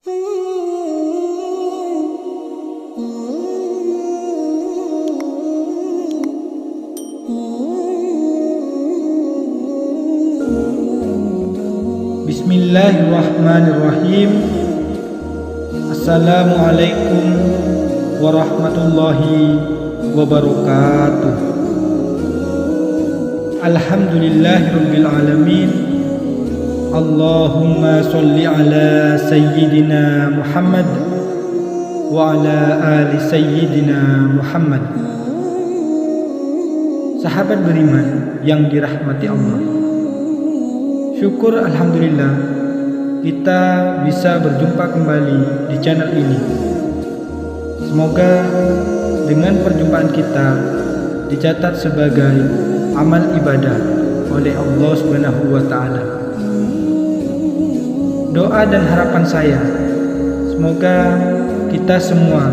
Bismillahirrahmanirrahim. Assalamualaikum warahmatullahi wabarakatuh. Alhamdulillahirabbil alamin. Allahumma sholli ala sayyidina Muhammad wa ala ali sayyidina Muhammad. Sahabat beriman yang dirahmati Allah, syukur alhamdulillah kita bisa berjumpa kembali di channel ini. Semoga dengan perjumpaan kita dicatat sebagai amal ibadah oleh Allah Subhanahu wa taala. Doa dan harapan saya, semoga kita semua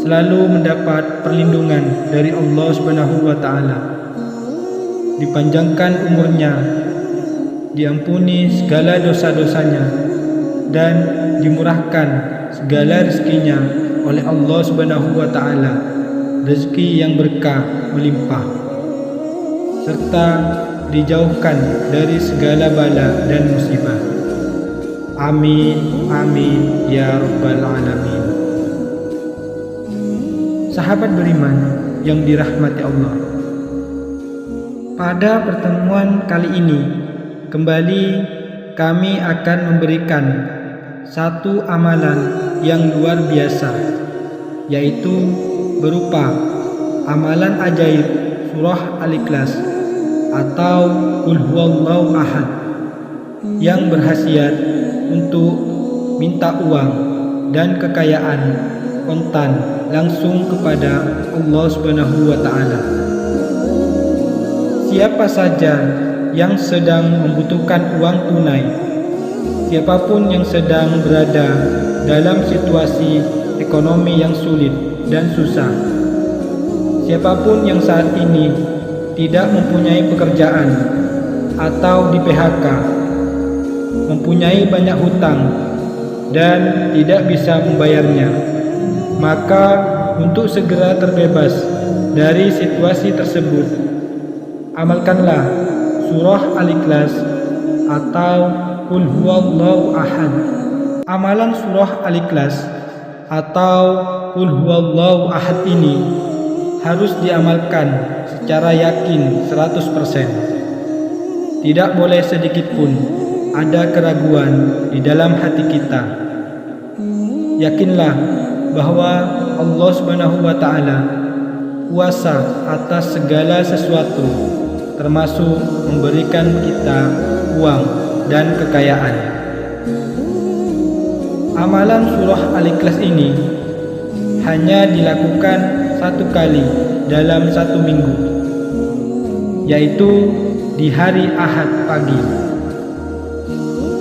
selalu mendapat perlindungan dari Allah Subhanahu wa taala. Dipanjangkan umurnya, diampuni segala dosa-dosanya, dan dimurahkan segala rezekinya oleh Allah Subhanahu wa taala, rezeki yang berkah melimpah, serta dijauhkan dari segala bala dan musibah. Amin, amin, ya rabbal alamin. Sahabat beriman yang dirahmati Allah, pada pertemuan kali ini kembali kami akan memberikan satu amalan yang luar biasa, yaitu berupa amalan ajaib surah Al-Ikhlas atau Qul Huwallahu Ahad, yang berkhasiat untuk minta uang dan kekayaan kontan langsung kepada Allah Subhanahu wa taala. Siapa saja yang sedang membutuhkan uang tunai, siapapun yang sedang berada dalam situasi ekonomi yang sulit dan susah, siapapun yang saat ini tidak mempunyai pekerjaan atau di PHK, mempunyai banyak hutang dan tidak bisa membayarnya, maka untuk segera terbebas dari situasi tersebut, amalkanlah surah Al-Ikhlas atau Qul Huwallahu Ahad. Amalan surah Al-Ikhlas atau Qul Huwallahu Ahad ini harus diamalkan secara yakin 100%. Tidak boleh sedikit pun ada keraguan di dalam hati kita. Yakinlah bahwa Allah Subhanahu wa taala kuasa atas segala sesuatu, termasuk memberikan kita uang dan kekayaan. Amalan surah Al-Ikhlas ini hanya dilakukan satu kali dalam satu minggu, yaitu di hari Ahad pagi.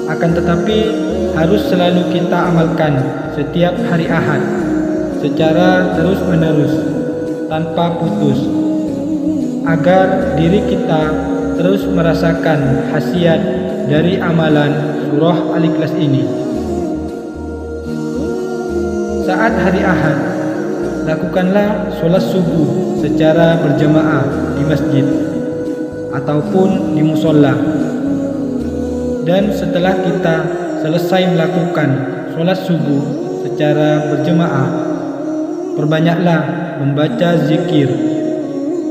Akan tetapi harus selalu kita amalkan setiap hari Ahad secara terus-menerus tanpa putus, agar diri kita terus merasakan khasiat dari amalan surah Al-Ikhlas ini. Saat hari Ahad, lakukanlah sholat subuh secara berjamaah di masjid ataupun di musola. Dan setelah kita selesai melakukan sholat subuh secara berjamaah, perbanyaklah membaca zikir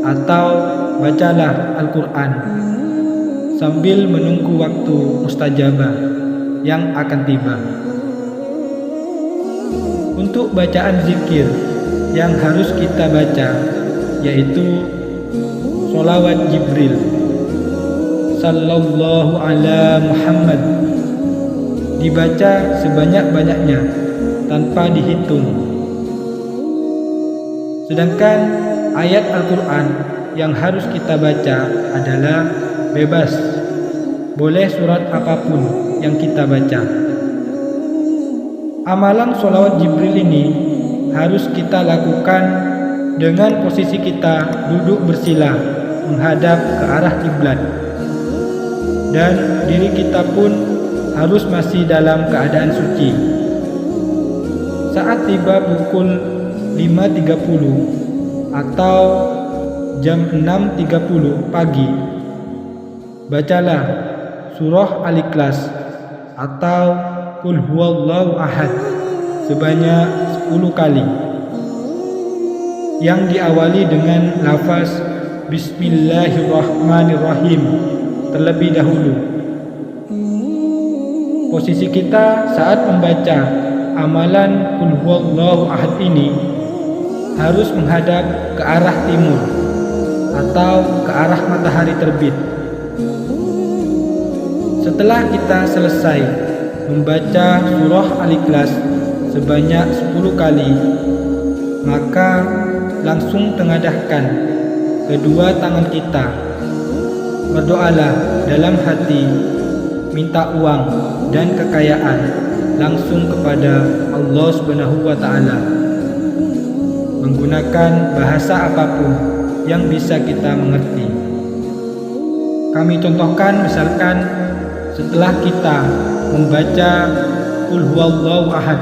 atau bacalah Al-Quran sambil menunggu waktu mustajabah yang akan tiba. Untuk bacaan zikir yang harus kita baca yaitu sholawat Jibril Sallallahu ala Muhammad, dibaca sebanyak-banyaknya tanpa dihitung. Sedangkan ayat Al-Quran yang harus kita baca adalah bebas, boleh surat apapun yang kita baca. Amalan sholawat Jibril ini harus kita lakukan dengan posisi kita duduk bersila menghadap ke arah kiblat, dan diri kita pun harus masih dalam keadaan suci, Saat tiba pukul 5.30 atau jam 6.30 pagi, bacalah surah Al-Ikhlas atau Qul Huwallahu Ahad sebanyak 10 kali, yang diawali dengan lafaz Bismillahirrahmanirrahim terlebih dahulu. Posisi kita saat membaca amalan Qul Huwallahu Ahad ini harus menghadap ke arah timur atau ke arah matahari terbit. Setelah kita selesai membaca surah Al-Ikhlas sebanyak 10 kali, maka langsung tengadahkan kedua tangan kita, berdoalah dalam hati, minta uang dan kekayaan langsung kepada Allah Subhanahu wa Ta'ala, menggunakan bahasa apapun yang bisa kita mengerti. Kami contohkan, misalkan setelah kita membaca Qul Huwallahu Ahad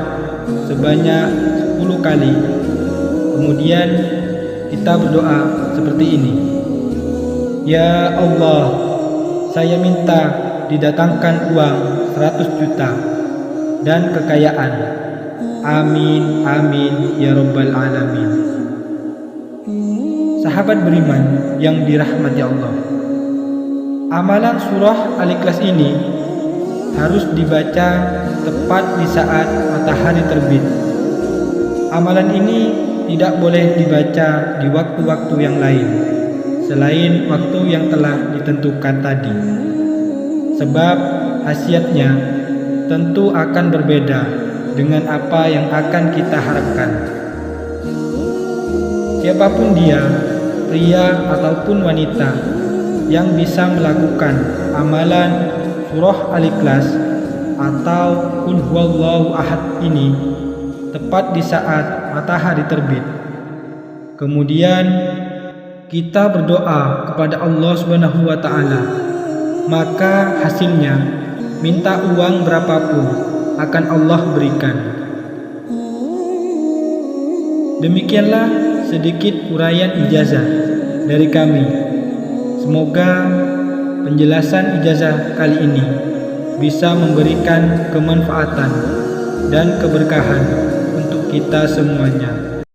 sebanyak 10 kali, kemudian kita berdoa seperti ini. Ya Allah, saya minta didatangkan uang 100 juta dan kekayaan. Amin, amin, ya Rabbal Alamin. Sahabat beriman yang dirahmati Allah, amalan surah Al-Ikhlas ini harus dibaca tepat di saat matahari terbit. Amalan ini tidak boleh dibaca di waktu-waktu yang lain selain waktu yang telah ditentukan tadi, sebab khasiatnya tentu akan berbeda dengan apa yang akan kita harapkan. Siapapun dia, pria ataupun wanita, yang bisa melakukan amalan surah Al-Ikhlas atau Qul Huwallahu Ahad ini tepat di saat matahari terbit, kemudian kita berdoa kepada Allah Subhanahu wa Ta'ala, maka hasilnya minta uang berapapun akan Allah berikan. Demikianlah sedikit uraian ijazah dari kami. Semoga penjelasan ijazah kali ini bisa memberikan kemanfaatan dan keberkahan untuk kita semuanya.